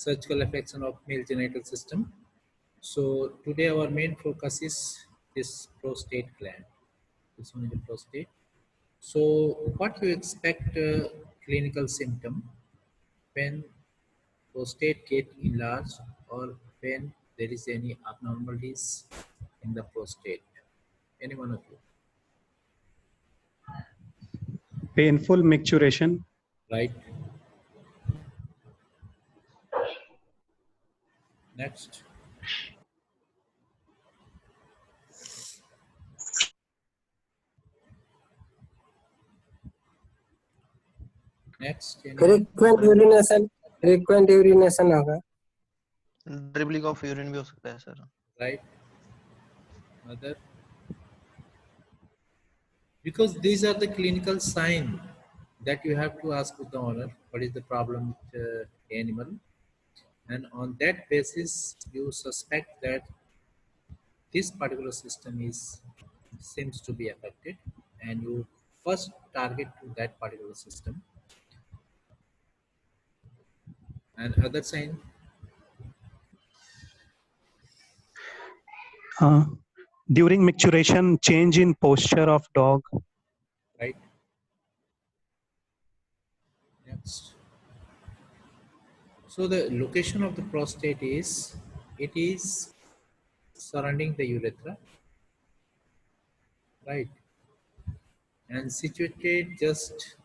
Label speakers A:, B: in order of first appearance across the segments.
A: surgical affection of male genital system. So today our main focus is this prostate gland. This one is the prostate. So what you expect clinical symptom when prostate get enlarged or when there is any abnormalities in the prostate? Any one of you?
B: Painful micturition.
A: Right. Next. Next.
C: frequent urination होगा.
D: Dribbling of urine भी हो सकता है sir.
A: Right. Other. Because these are the clinical signs that you have to ask with the owner what is the problem with the animal, and on that basis you suspect that this particular system seems to be affected, and you first target to that particular system. And other sign?
B: During micturition, change in posture of dog.
A: Right. Next. So the location of the prostate is, it is surrounding the urethra, right, and situated just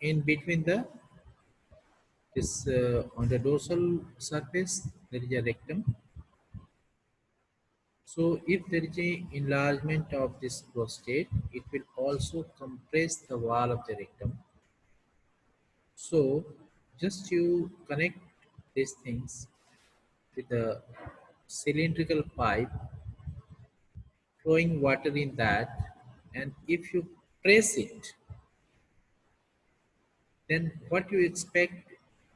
A: in between this on the dorsal surface there is a rectum. So if there is a enlargement of this prostate, it will also compress the wall of the rectum. So just you connect these things with a cylindrical pipe, flowing water in that, and if you press it, then what you expect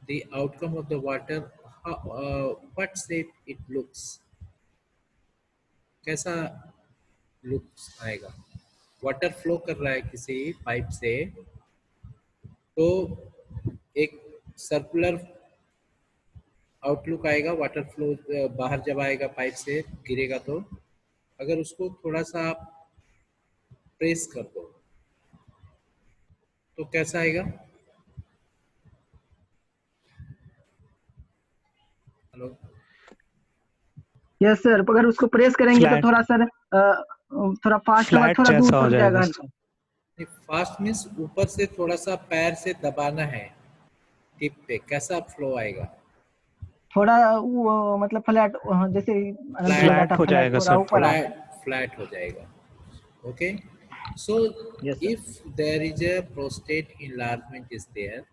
A: the outcome of the water, what shape it looks, कैसा looks आएगा? Water flow कर रहा है किसी pipe से, तो एक circular outlook आएगा. वाटर फ्लो बाहर जब आएगा पाइप से गिरेगा, तो अगर उसको थोड़ा सा आप प्रेस कर दो तो कैसा आएगा? हेलो.
C: यस सर, अगर उसको प्रेस करेंगे तो थोड़ा सर थोड़ा फास्ट होगा, थोड़ा दूर तक जाएगा.
A: फास्ट मीन्स ऊपर से थोड़ा सा पैर से दबाना है टिप पे, कैसा फ्लो आएगा?
C: थोड़ा वो मतलब फ्लैट, जैसे
B: फ्लैट हो जाएगा सर,
A: फ्लैट हो जाएगा. Okay. So if there is a prostate enlargement is there,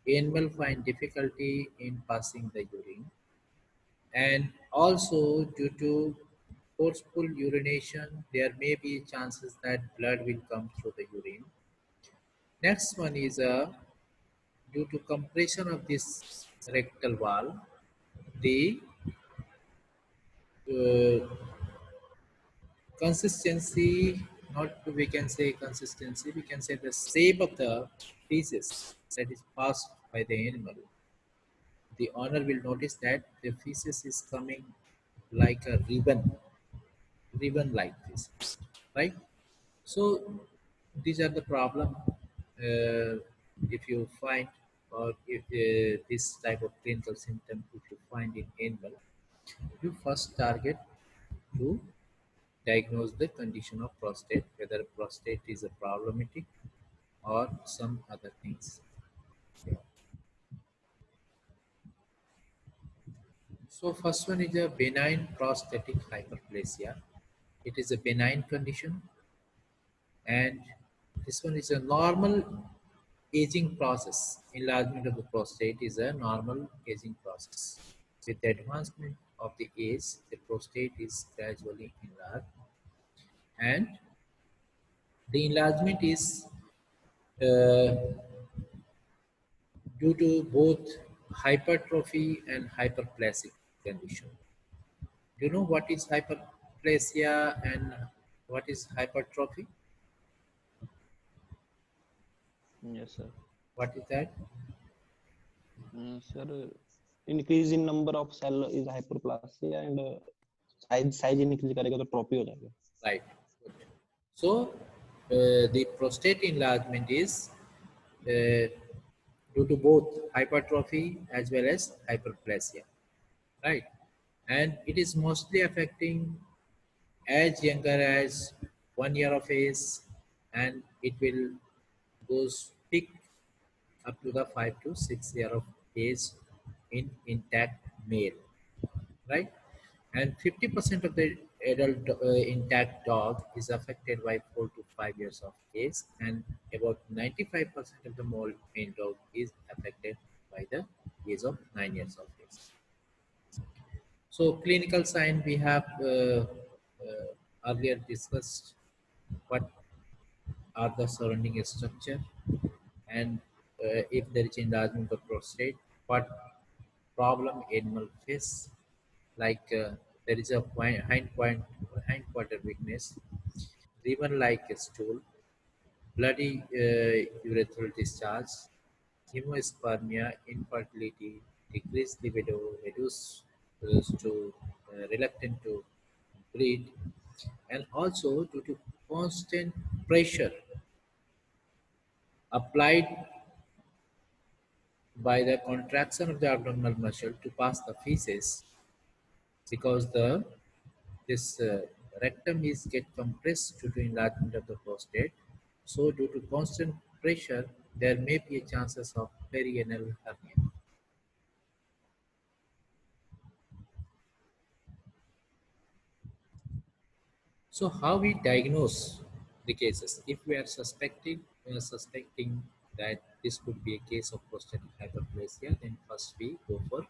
A: animal find difficulty in passing the urine, and also due to forceful urination there may be chances that blood will come through the urine. Next one is due to compression of this rectal wall, the consistency, not we can say consistency, we can say the shape of the feces that is passed by the animal. The owner will notice that the feces is coming like a ribbon like this, right? So these are the problem. If you find, or if this type of clinical symptom if you find in animal, you first target to diagnose the condition of prostate, whether prostate is a problematic or some other things. Yeah. So first one is a benign prostatic hyperplasia. It is a benign condition, and this one is a normal aging process. Enlargement of the prostate is a normal aging process. With the advancement of the age, the prostate is gradually enlarged, and the enlargement is uh, due to both hypertrophy and hyperplasic condition. Do you know what is hyperplasia and what is hypertrophy?
D: Yes, sir.
A: What is that?
D: Sir, increase in number of cell is hyperplasia and size increase करेगा तो trophy हो जाएगा.
A: Right. Good. So the prostate enlargement is due to both hypertrophy as well as hyperplasia, right? And it is mostly affecting as younger as 1 year of age, and it will goes peak up to the 5 to 6 year of age in intact male, right? And 50% of the adult intact dog is affected by 4 to 5 years of age, and about 95% of the male dog is affected by the age of 9 years of age. So clinical sign we have earlier discussed what are the surrounding structure, and if there is enlargement of prostate, what problem animal face, like there is a hind quarter weakness, driven like a stool, bloody urethral discharge, hemospermia, infertility, decreased libido, reduced to reluctant to breed, and also due to constant pressure applied by the contraction of the abdominal muscle to pass the feces, because the this rectum is get compressed due to enlargement of the prostate. So due to constant pressure, there may be a chances of perianal hernia. So how we diagnose the cases? If we are suspecting that this could be a case of prostatic hyperplasia, then first we go for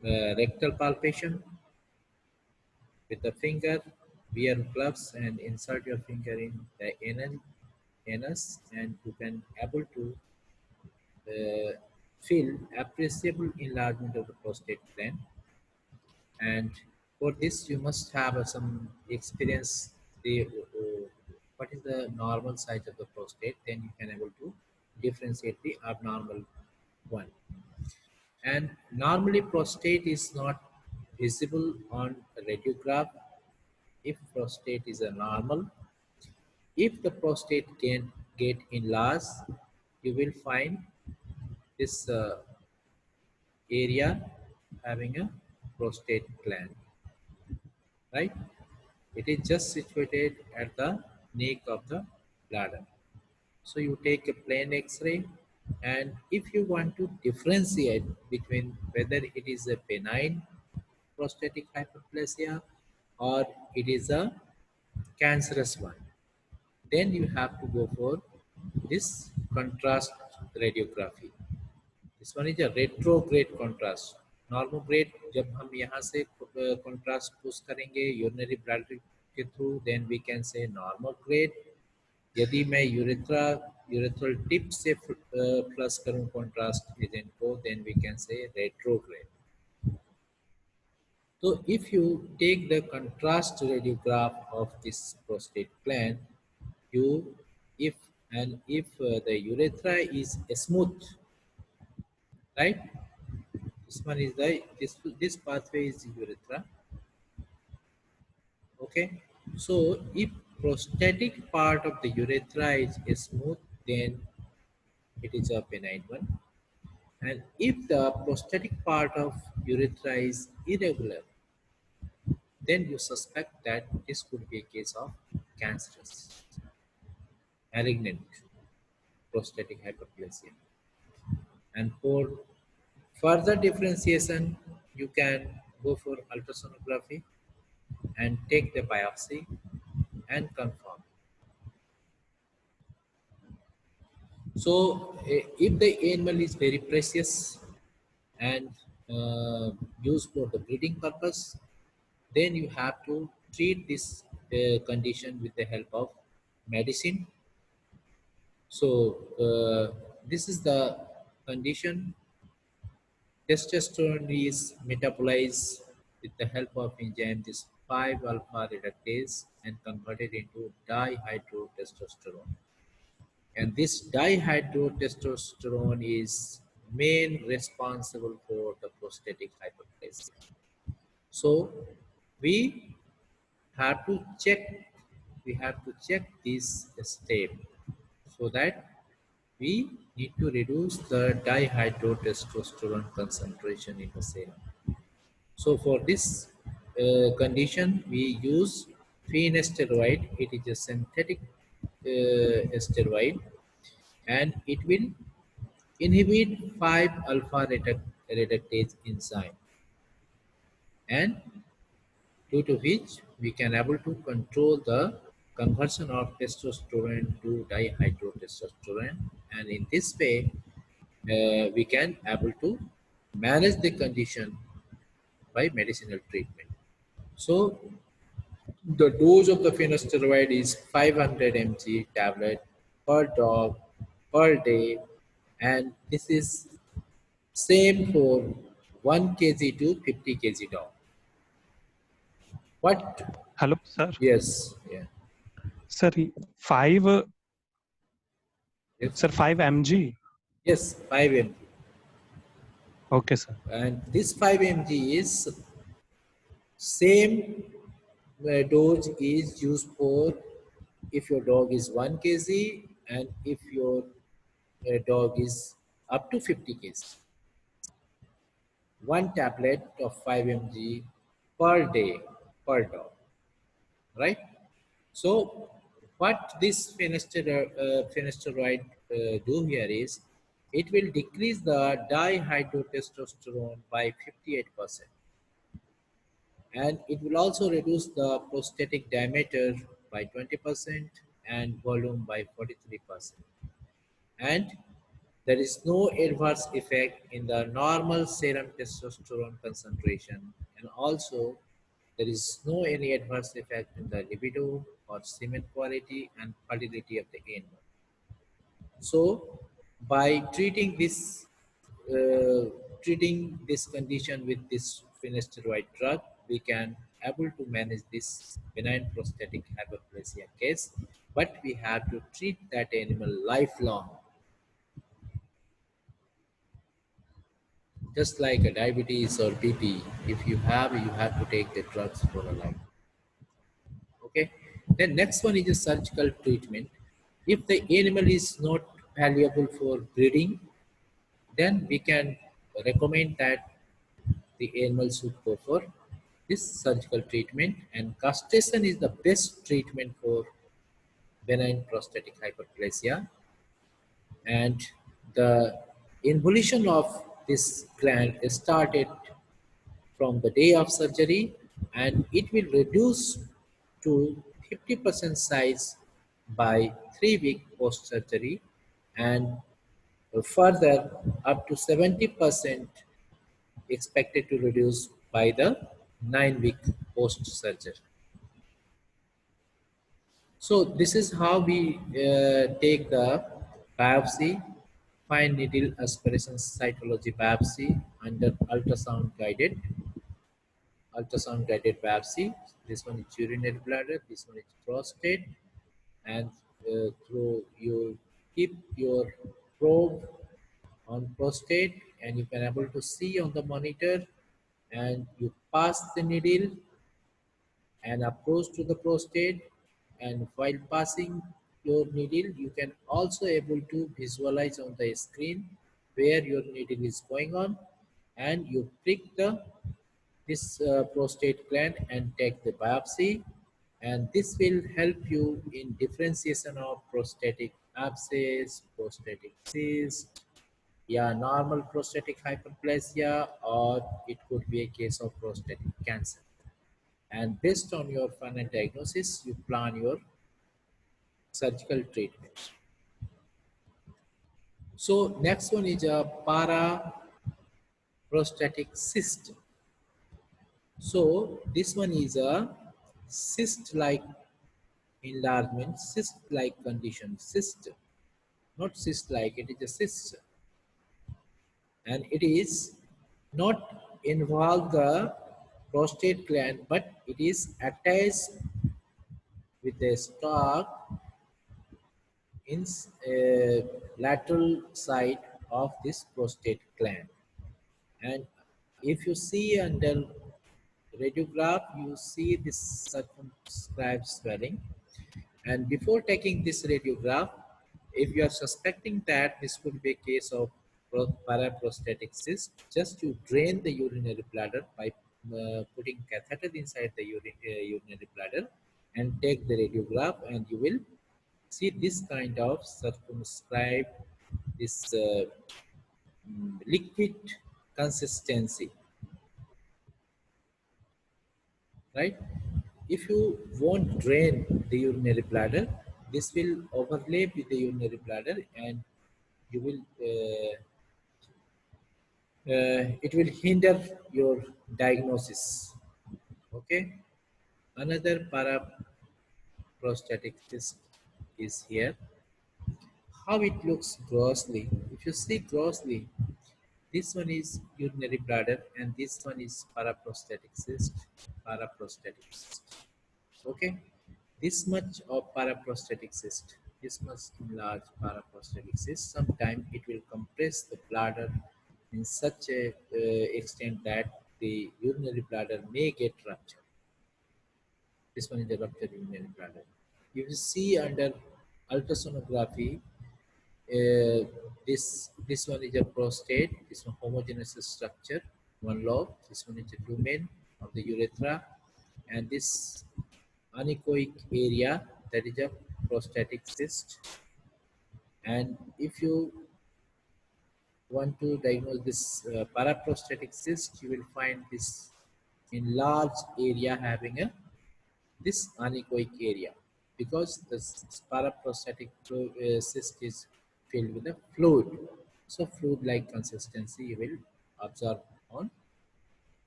A: rectal palpation with the finger, wear gloves and insert your finger in the anus, and you can able to feel appreciable enlargement of the prostate gland. And for this you must have some experience the what is the normal size of the prostate, then you can able to differentiate the abnormal one. And normally prostate is not visible on radiograph if prostate is a normal. If the prostate can get enlarged, you will find this area having a prostate gland, right? It is just situated at the neck of the bladder. So you take a plain X-ray, and if you want to differentiate between whether it is a benign prostatic hyperplasia or it is a cancerous one, then you have to go for this contrast radiography. This one is a retrograde contrast. Normal grade जब हम यहाँ से contrast push करेंगे urinary bladder के through, then we can say normal grade. यदि मैं urethral tip से plus करूँ कंट्रास्ट एजेंट को, then we can say retrograde. So if you take the contrast radiograph of this prostate gland, if the urethra is smooth, right? This one is this pathway is the urethra. Okay, so if prostatic part of the urethra is smooth, then it is a benign one. And if the prostatic part of urethra is irregular, then you suspect that this could be a case of cancerous, malignant prostatic hyperplasia. And for further differentiation, you can go for ultrasonography and take the biopsy and confirm. So, if the animal is very precious and used for the breeding purpose, then you have to treat this condition with the help of medicine. So this is the condition. Testosterone is metabolized with the help of enzyme this 5-alpha reductase and converted into dihydrotestosterone. And this dihydrotestosterone is main responsible for the prostatic hyperplasia. So we have to check this step so that we need to reduce the dihydrotestosterone concentration in the serum. So for this condition, we use finasteride. It is a synthetic steroid, and it will inhibit 5-alpha reductase enzyme, and due to which we can able to control the conversion of testosterone to dihydrotestosterone, and in this way we can able to manage the condition by medicinal treatment. So the dose of the finasteride is 500 mg tablet per dog per day, and this is same for 1 kg to 50 kg dog. What?
B: Hello, sir.
A: Yes. Yeah.
B: Sir, 5,
A: Yes.
B: sir, 5 mg.
A: Yes, 5 mg.
B: Okay, sir.
A: And this 5 mg is same dose is used for if your dog is 1 kg and if your dog is up to 50 kg. One tablet of 5 mg per day per dog, right? So what this finasteride do here is it will decrease the dihydrotestosterone by 58%, and it will also reduce the prostatic diameter by 20% and volume by 43%. And there is no adverse effect in the normal serum testosterone concentration, and also there is no any adverse effect in the libido or semen quality and fertility of the animal. So, by treating this condition with this finasteride drug, we can able to manage this benign prostatic hyperplasia case, but we have to treat that animal lifelong. Just like a diabetes or BP, if you have to take the drugs for a life. Okay. Then next one is a surgical treatment. If the animal is not valuable for breeding, then we can recommend that the animal should go for this surgical treatment, and castration is the best treatment for benign prostatic hyperplasia. And the involution of this gland is started from the day of surgery, and it will reduce to 50% size by 3 weeks post surgery, and further up to 70% expected to reduce by the 9-week post surgery. So this is how we take the biopsy, fine needle aspiration cytology biopsy under ultrasound guided biopsy. This one is urinary bladder, this one is prostate, and through you keep your probe on prostate, and you can able to see on the monitor, and you pass the needle and approach to the prostate, and while passing your needle you can also able to visualize on the screen where your needle is going on, and you prick this prostate gland and take the biopsy, and this will help you in differentiation of prostatic abscess, prostatic cyst, yeah, normal prostatic hyperplasia, or it could be a case of prostatic cancer. And based on your final diagnosis, you plan your surgical treatment. So next one is a paraprostatic cyst. So this one is a cyst-like enlargement, cyst-like condition, cyst, not cyst-like, it is a cyst. And it is not involve the prostate gland, but it is attached with a stalk in lateral side of this prostate gland. And if you see under radiograph, you see this circumscribed swelling. And before taking this radiograph, if you are suspecting that this could be a case of paraprostatic cyst, just you drain the urinary bladder by putting catheter inside the urinary bladder and take the radiograph, and you will see this kind of circumscribed, this liquid consistency, right? If you won't drain the urinary bladder, this will overlap with the urinary bladder, and you will it will hinder your diagnosis. Okay. Another paraprostatic cyst is here. How it looks grossly. If you see grossly, this one is urinary bladder and this one is paraprostatic cyst. Paraprostatic cyst. Okay, this much of paraprostatic cyst, this much large paraprostatic cyst, sometimes it will compress the bladder in such a extent that the urinary bladder may get ruptured. This one is the ruptured urinary bladder. You will see under ultrasonography, this one is a prostate, this one homogeneous structure, one lobe, this one is a lumen of the urethra, and this anechoic area, that is a prostatic cyst. And if you want to diagnose this paraprostatic cyst, you will find this enlarged area having a this anechoic area, because the paraprostatic cyst is filled with a fluid. So fluid-like consistency you will observe on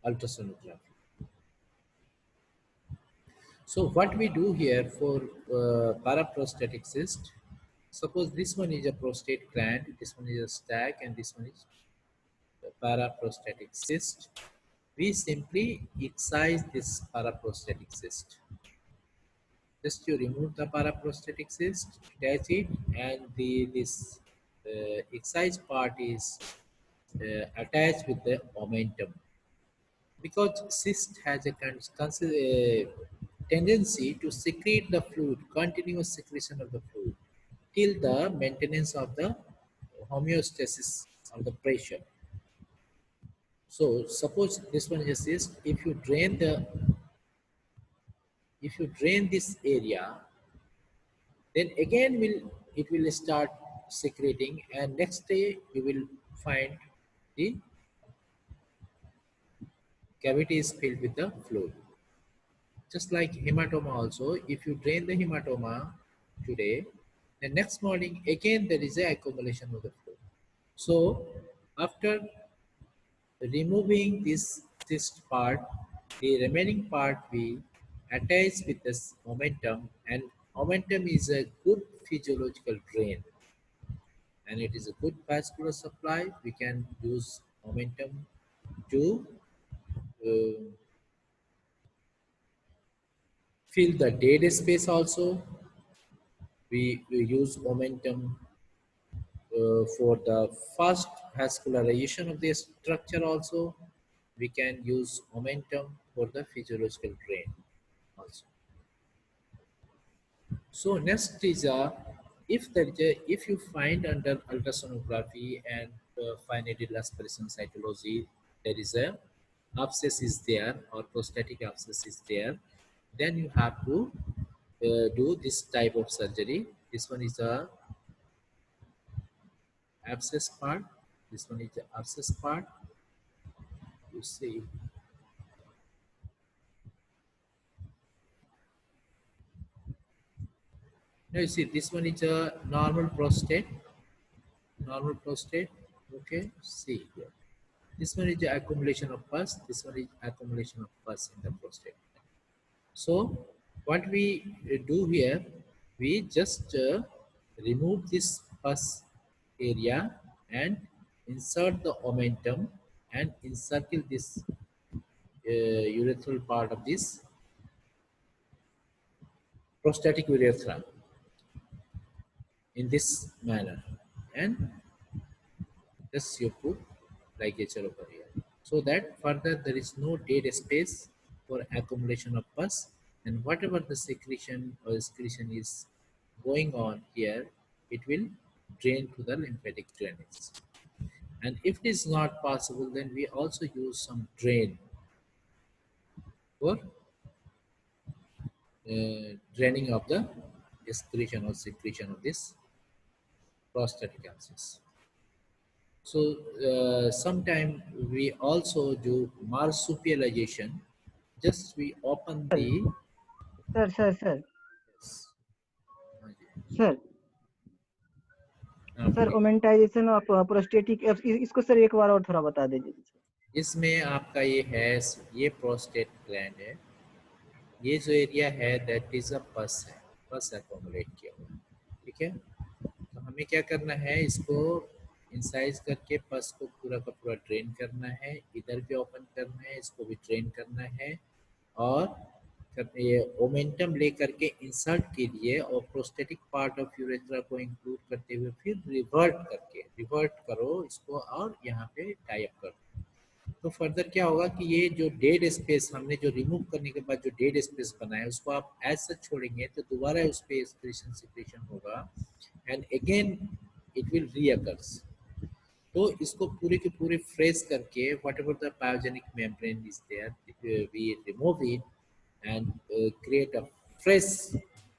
A: ultrasonography. So what we do here for paraprostatic cyst, suppose this one is a prostate gland, this one is a stag, and this one is a paraprostatic cyst. We simply excise this paraprostatic cyst. Just you remove the paraprostatic cyst, detach it, and this excised part is attached with the omentum. Because cyst has a tendency to secrete the fluid, continuous secretion of the fluid, till the maintenance of the homeostasis of the pressure. So suppose this one is a cyst. If you drain this area, then again it will start secreting, and next day you will find the cavity is filled with the fluid. Just like hematoma also, if you drain the hematoma today, the next morning again there is a accumulation of the fluid. So after removing this cyst part, the remaining part we attach with this omentum, and omentum is a good physiological drain, and it is a good vascular supply. We can use omentum to uh, fill the dead space also. We use omentum for the fast vascularization of the structure also. We can use omentum for the physiological drain also. So next is if you find under ultrasonography and finite aspiration cytology there is a abscess is there or prostatic abscess is there, then you have to do this type of surgery. This one is a abscess part. This one is the abscess part. You see. Now you see this one is a normal prostate. Normal prostate. Okay. See here. This one is the accumulation of pus. This one is accumulation of pus in the prostate. So what we do here, we just remove this pus area and insert the omentum and encircle this urethral part of this prostatic urethra in this manner, and just you put ligature over here, so that further there is no dead space for accumulation of pus, and whatever the secretion or excretion is going on here, it will drain to the lymphatic drainage. And if it is not possible, then we also use some drain for draining of the excretion or secretion of this prostatic abscess. So sometime we also do marsupialization. Just we open the
C: sir
A: yes.
C: Sir sir
A: बोलिए।
C: ओमेंटाइजेशन of prostatic इसको sir एक बार और थोड़ा बता दीजिए।
A: इसमें आपका ये है, ये प्रोस्टेट ग्लैंड है, ये जो एरिया है दैट इज अ पस है, पस एकोमुलेट किया हुआ, ठीक है। तो हमें क्या करना है, इसको इंसाइज करके पस को पूरा का पूरा ड्रेन करना है, इधर भी ओपन करना है, इसको भी ड्रेन करना है, और ये ओमेंटम लेकर के इंसर्ट कीजिए और प्रोस्टेटिक पार्ट ऑफ यूरेथ्रा को इंक्लूड करते हुए फिर रिवर्ट करो इसको और यहाँ पे टाई अप कर दो। तो फर्दर क्या होगा कि ये जो डेड स्पेस हमने जो रिमूव करने के बाद जो डेड स्पेस बना है उसको आप एज सच छोड़ेंगे तो दोबारा उस पे सिक्रेशन होगा and again it will reoccurs. तो इसको पूरे के पूरे फ्रेश करके whatever the pyogenic membrane is there we remove it and create a fresh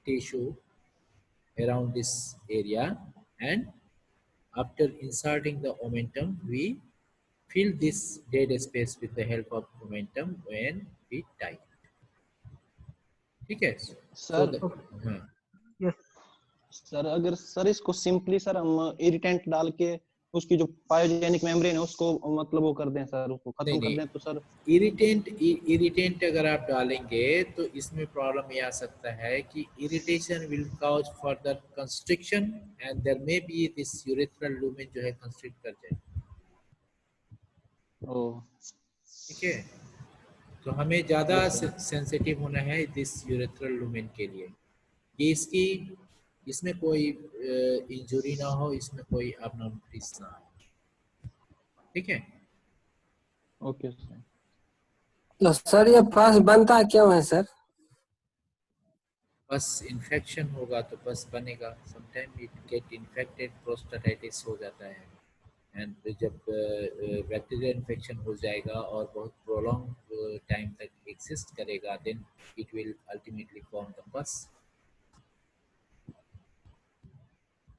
A: tissue around this area, and after inserting the omentum we fill this dead space with the help of omentum when we tie it, ठीक है। so
D: sir
A: हाँ
C: yes
D: sir अगर sir इसको simply sir हम irritant डाल के उसकी जो पायोजेनिक मेम्ब्रेन है उसको मतलब वो कर दें सर, उसको खत्म कर दें तो सर
A: इरिटेंट अगर आप डालेंगे तो इसमें प्रॉब्लम ये आ सकता है कि irritation will cause further constriction and there may be this urethral lumen जो है कंस्ट्रिक्ट कर जाए, ठीक है। तो हमें ज़्यादा सेंसिटिव होना है दिस यूरेथ्रल लूमेन के लिए, ये इसमें कोई इंजुरी ना हो, इसमें कोई abnormalities ना हो, ठीक है।
D: Okay sir.
E: तो सर ये पस बनता क्यों है सर?
A: बस इन्फेक्शन होगा तो बस बनेगा, समटाइम इट गेट इन्फेक्टेड, प्रोस्टाटाइटिस हो जाता है, एंड जब बैक्टीरियल इन्फेक्शन हो जाएगा और बहुत प्रोलॉन्ग टाइम तक एग्जिस्ट करेगा then it will ultimately form the pus,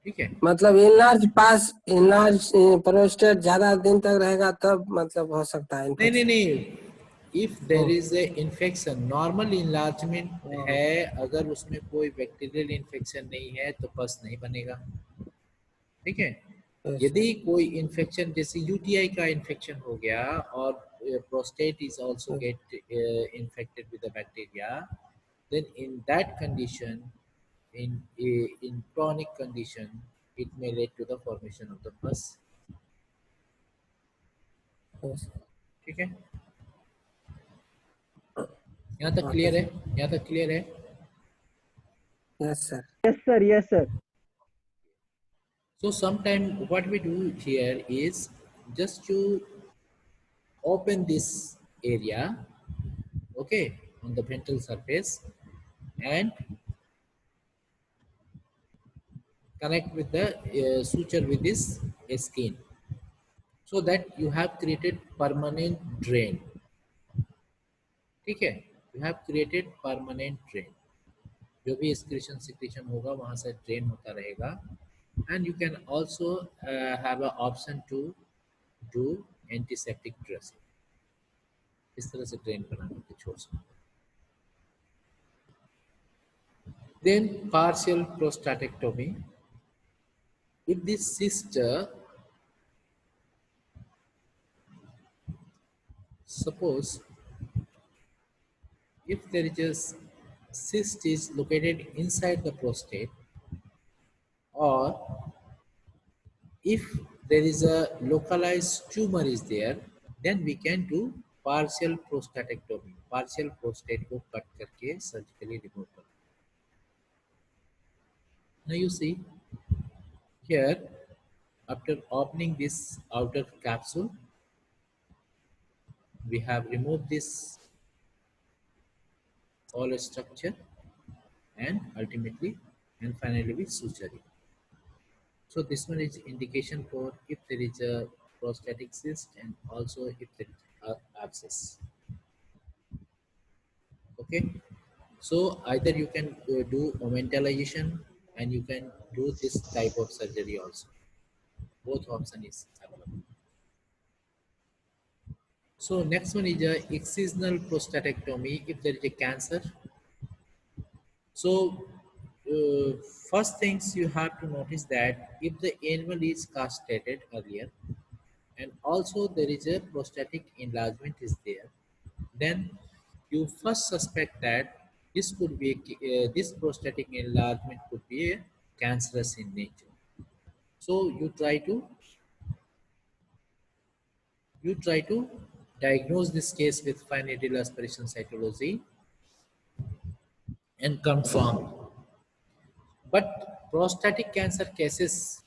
A: ठीक है।
E: मतलब इनलार्ज प्रोस्टेट ज्यादा दिन तक रहेगा तब मतलब हो सकता है
A: नहीं
E: infection.
A: If there is a infection, normal enlargement है, अगर उसमें कोई बैक्टीरियल इन्फेक्शन नहीं है तो पस नहीं बनेगा, ठीक है। यदि कोई इन्फेक्शन जैसे यूटीआई का इन्फेक्शन हो गया और prostate is also get infected with the bacteria, then in that condition, in chronic condition, it may lead to the formation of the pus, ठीक है। यहाँ तक क्लियर है, यहाँ तक क्लियर है।
E: Yes sir.
C: Yes sir
A: So sometime what we do here is just to open this area, okay, on the ventral surface and connect with the suture with this skin, so that you have created permanent drain, ठीक है। You have created permanent drain, जो भी secretion होगा वहां से drain होता रहेगा, and you can also have an option to do antiseptic dressing, इस तरह से ड्रेन बना करके छोड़ सकते। Then partial prostatectomy. If this sister, suppose if there is a cyst is located inside the prostate, or if there is a localized tumor is there, then we can do partial prostatectomy. Partial prostate को cut करके surgically remove कर. Now you see here, after opening this outer capsule, we have removed this all structure and ultimately and finally we suture it. So this one is indication for if there is a prostatic cyst and also if there is a abscess. Okay, so either you can do omentalization and you can do this type of surgery also. Both option is available. So next one is a excisional prostatectomy if there is a cancer. So first things you have to notice that if the animal is castrated earlier and also there is a prostatic enlargement is there, then you first suspect that this could be this prostatic enlargement could be a cancerous in nature. So you try to diagnose this case with fine needle aspiration cytology and confirm. But prostatic cancer cases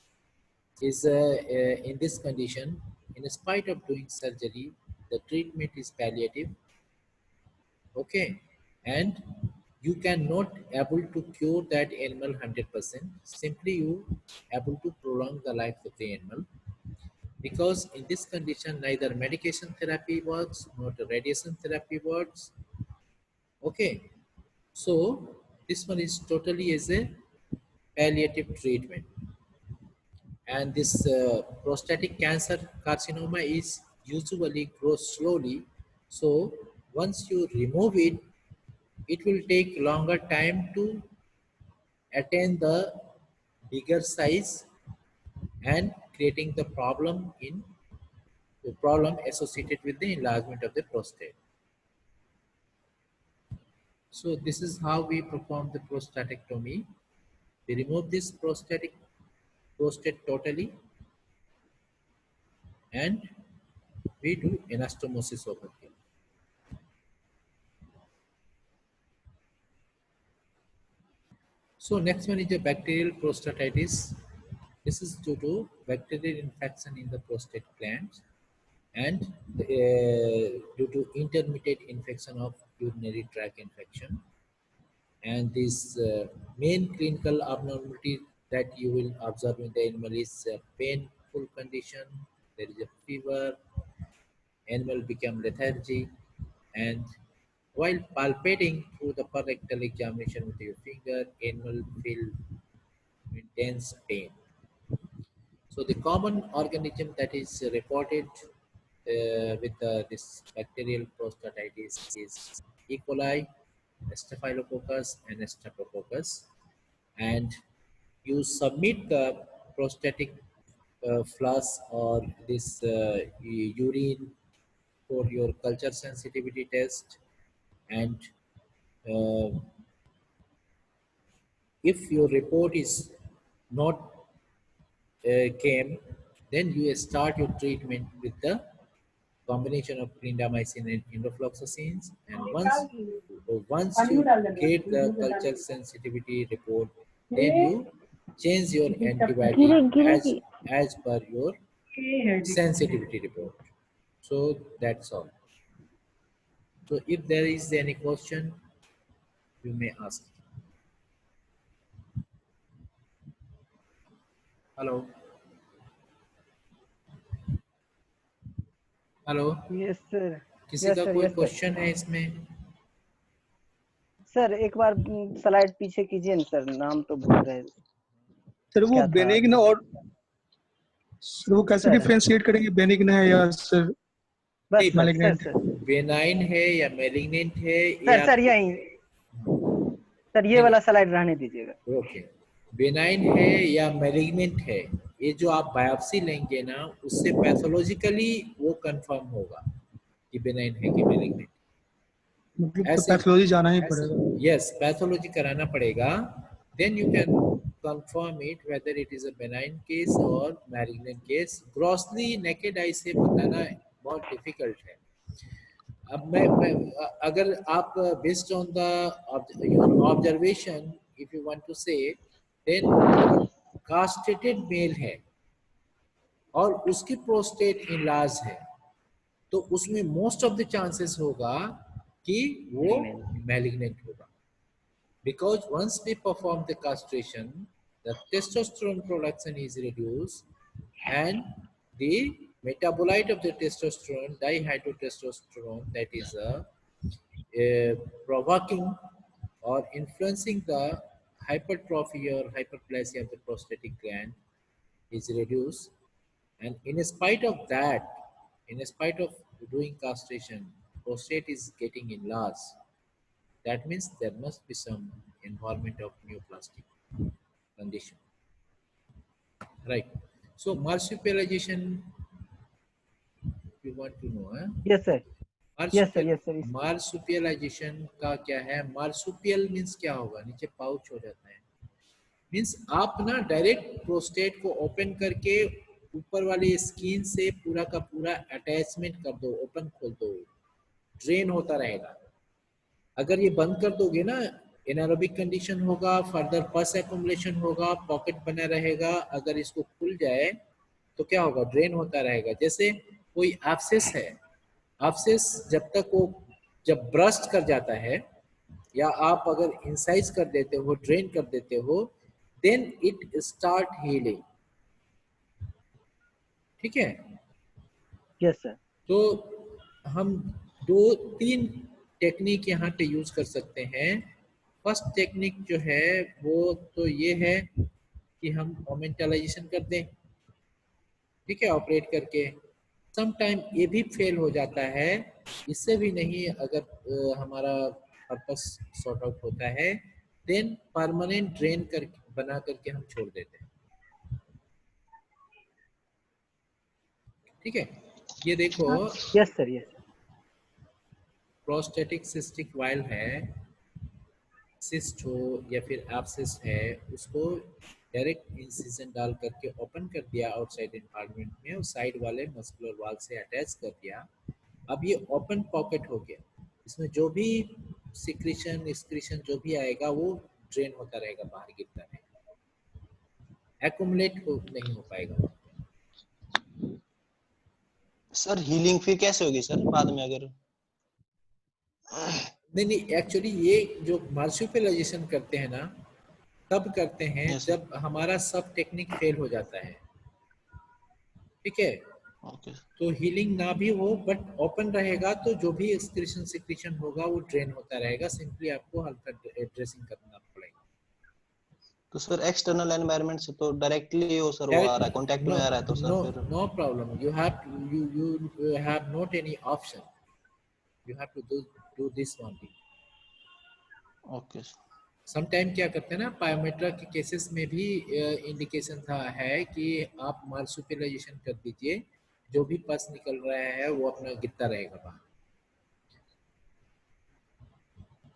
A: is in this condition, in spite of doing surgery, the treatment is palliative. Okay, and you cannot able to cure that animal 100%. Simply you able to prolong the life of the animal, because in this condition neither medication therapy works nor the radiation therapy works. Okay, so this one is totally as a palliative treatment. And this prostatic cancer carcinoma is usually grows slowly. So once you remove it, it will take longer time to attain the bigger size and creating the problem associated with the enlargement of the prostate. So this is how we perform the prostatectomy. We remove this prostate totally and we do anastomosis over here. So next one is the bacterial prostatitis. This is due to bacterial infection in the prostate glands and due to intermittent infection of urinary tract infection. And this main clinical abnormality that you will observe in the animal is a painful condition. There is a fever, animal become lethargy, and while palpating through the rectal examination with your finger, animal feel intense pain. So the common organism that is reported with this bacterial prostatitis is E. coli, Staphylococcus, and Streptococcus. And you submit the prostatic flush or this urine for your culture sensitivity test, and uh, if your report is not came, then you start your treatment with the combination of clindamycin and enrofloxacins. And once you get the culture sensitivity report, then you change your antibiotic as per your sensitivity report. So that's all. So if there is any question, you may ask. Hello. Hello
C: yes sir
A: किसी का कोई question है इसमें?
C: Sir एक बार slide पीछे कीजिए ना sir, नाम तो भूल गए
F: सर। वो बेनिग्न और सर वो कैसे डिफरेंशिएट करेंगे, बेनिग्न है या सर मैलिग्नेंट?
A: बेनाइन है या मैलिग्नेंट है
C: सर? सर यही सर ये वाला स्लाइड रहने दीजिएगा।
A: ओके, बेनाइन है या मैलिग्नेंट है, ये जो आप बायोप्सी लेंगे ना, उससे पैथोलॉजिकली वो कंफर्म होगा कि बेनाइन है कि मैलिग्नेंट।
F: मतलब तो
A: ऐसे
F: पैथोलॉजी जाना ही पड़ेगा।
A: यस पैथोलॉजी कराना पड़ेगा, then you can confirm it whether it is a benign case और malignant case. Grossly naked eye से बताना बहुत डिफिकल्ट है। अब मैं अगर आप based on the your observation if you want to say then castrated male है और उसकी प्रोस्टेट इनलार्ज है तो उसमें मोस्ट ऑफ द चांसेस होगा कि वो मैलिग्नेंट होगा, because once we perform the castration the testosterone production is reduced and the metabolite of the testosterone dihydrotestosterone that is provoking or influencing the hypertrophy or hyperplasia of the prostatic gland is reduced, and in spite of that, in spite of doing castration, prostate is getting enlarged. That means there must be some involvement of neoplastic condition, right? So marsupialization, you want to know, huh?
C: Yes, sir. Yes, sir. Yes, sir.
A: मार्सुपियलाइजेशन का क्या है? Marsupial means क्या होगा? नीचे pouch हो जाता है, means आप ना डायरेक्ट प्रोस्टेट को ओपन करके ऊपर वाली स्किन से पूरा का पूरा अटैचमेंट कर दो, ओपन खोल दो, ड्रेन होता रहेगा। अगर ये बंद कर दोगे ना एनारोबिक कंडीशन होगा, फर्दर पस एक्युमुलेशन होगा, पॉकेट बना रहेगा। अगर इसको खुल जाए तो क्या होगा? ड्रेन होता रहेगा। जैसे कोई एब्सेस है, एब्सेस जब तक वो जब ब्रस्ट कर जाता है या आप अगर इंसाइज कर देते हो, ड्रेन कर देते हो, देन इट स्टार्ट हीलिंग। ठीक है?
C: Yes, sir.
A: तो हम 2-3 टेक्निक यहाँ पे यूज कर सकते हैं। फर्स्ट टेक्निक जो है वो तो ये है कि हम मोमेंटलाइजेशन कर दें, ठीक है, ऑपरेट करके। सम टाइम ये भी फेल हो जाता है, इससे भी नहीं अगर हमारा पर्पस सॉर्ट आउट होता है, देन परमानेंट ड्रेन कर बना करके हम छोड़ देते हैं। ठीक है, ये देखो
C: Yes, sir. Yes.
A: Prostatic cystic while है, सिस्ट हो या फिर एब्सेस है, उसको डायरेक्ट इंसिजन डाल करके ओपन कर दिया आउटसाइड इन्वायरमेंट में और साइड वाले मस्कुलर वाल से अटैच कर दिया। अब ये ओपन पॉकेट हो गया, इसमें जो भी सिक्रीशन एक्सक्रीशन जो भी आएगा वो ड्रेन होता रहेगा, बाहर गिरता रहेगा, एक्युमुलेट नहीं हो पाएगा।
D: सर हीलिंग फिर कैसे होगी सर बाद में अगर?
A: नहीं, एक्चुअली ये जो मार्सुपियलाइजेशन करते हैं ना तब करते हैं
D: Yes, sir.
A: जब हमारा सब टेक्निक फेल हो जाता है। ठीक है,
D: ओके
A: तो हीलिंग ना भी हो बट ओपन रहेगा तो जो भी एक्सक्रीशन सिक्रीशन होगा वो ड्रेन होता रहेगा, सिंपली आपको हल्का ड्रेसिंग करना पड़ेगा।
D: तो सर एक्सटर्नल एनवायरनमेंट से तो डायरेक्टली वो सर वो आ रहा है, कांटेक्ट में आ रहा है, तो सर फिर
A: no problem, you have not any option, you have to do this only।
D: Okay
A: sometime क्या करते हैं ना, पायोमेट्रा के केसेस में भी इंडिकेशन था है कि आप मार्सुपियलाइजेशन कर दीजिए, जो भी पस निकल रहा है वो अपना गिरता रहेगा बाहर।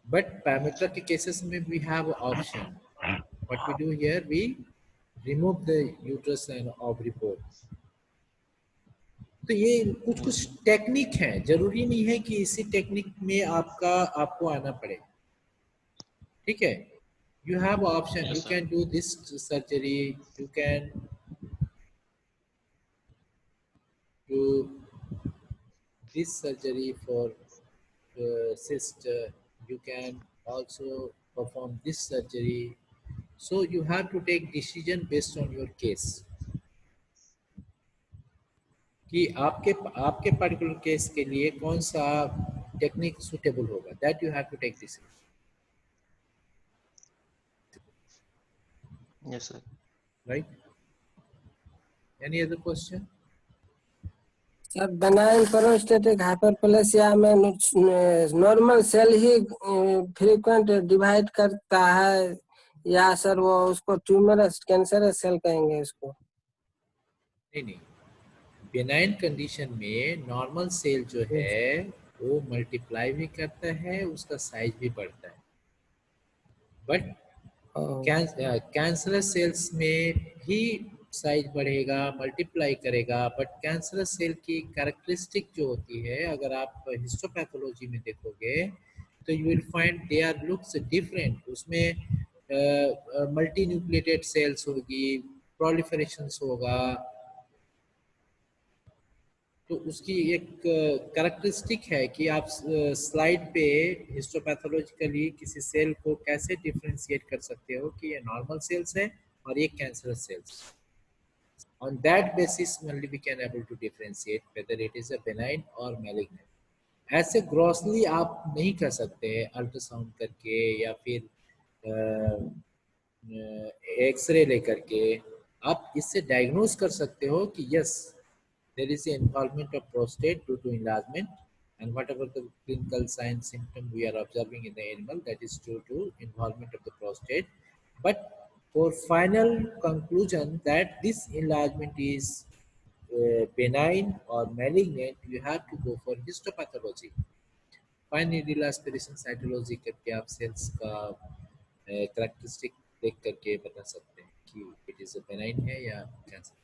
A: बट पायोमेट्रा के केसेस में we have option, what we do here, we remove the uterus and ovary port. तो ये कुछ टेक्निक है, जरूरी नहीं है कि इसी टेक्निक में आपको आना पड़े। ठीक है, you have option,
D: Yes,
A: you
D: sir.
A: can do this surgery, you can do this surgery for cyst, you can also perform this surgery, so you have to take decision based on your case कि आपके particular case के लिए कौन सा technique suitable होगा, that you have to take decision।
D: Yes sir
A: Right? Any other question?
E: Sir benign prostatic hyperplasia में normal cell ही frequent divide करता है या सर वो उसको ट्यूमरस कैंसरस सेल कहेंगे इसको?
A: नहीं, बेनाइन कंडीशन में नॉर्मल सेल जो है वो मल्टीप्लाई भी करता है, उसका साइज भी बढ़ता है। बट कैंसरस सेल्स में भी साइज बढ़ेगा, मल्टीप्लाई करेगा, बट कैंसरस सेल की कैरेक्टरिस्टिक जो होती है, अगर आप हिस्टोपैथोलॉजी में देखोगे तो you will find they are looks different. उसमें मल्टी न्यूक्लिएटेड सेल्स होगी, प्रोलिफरेशंस होगा, तो उसकी एक कैरेक्टरिस्टिक है कि आप स्लाइड पे हिस्टोपैथोलॉजिकली किसी सेल को कैसे डिफरेंशिएट कर सकते हो कि ये नॉर्मल सेल्स है और ये cancerous cells. On that basis only we can able to differentiate whether it is a benign or malignant. ऐसे ग्रॉसली आप नहीं कर सकते अल्ट्रासाउंड करके या फिर एक्सरे लेकर के। आप इससे डायग्नोज कर सकते हो कि yes there is an involvement of prostate due to enlargement, and whatever the clinical sign symptom we are observing in the animal, that is due to involvement of the prostate. But for final conclusion that this enlargement is benign or malignant, you have to go for histopathology. Fine needle aspiration cytology करके आप sales का characteristic देख करके बता सकते हैं कि it is benign है या कैंसर।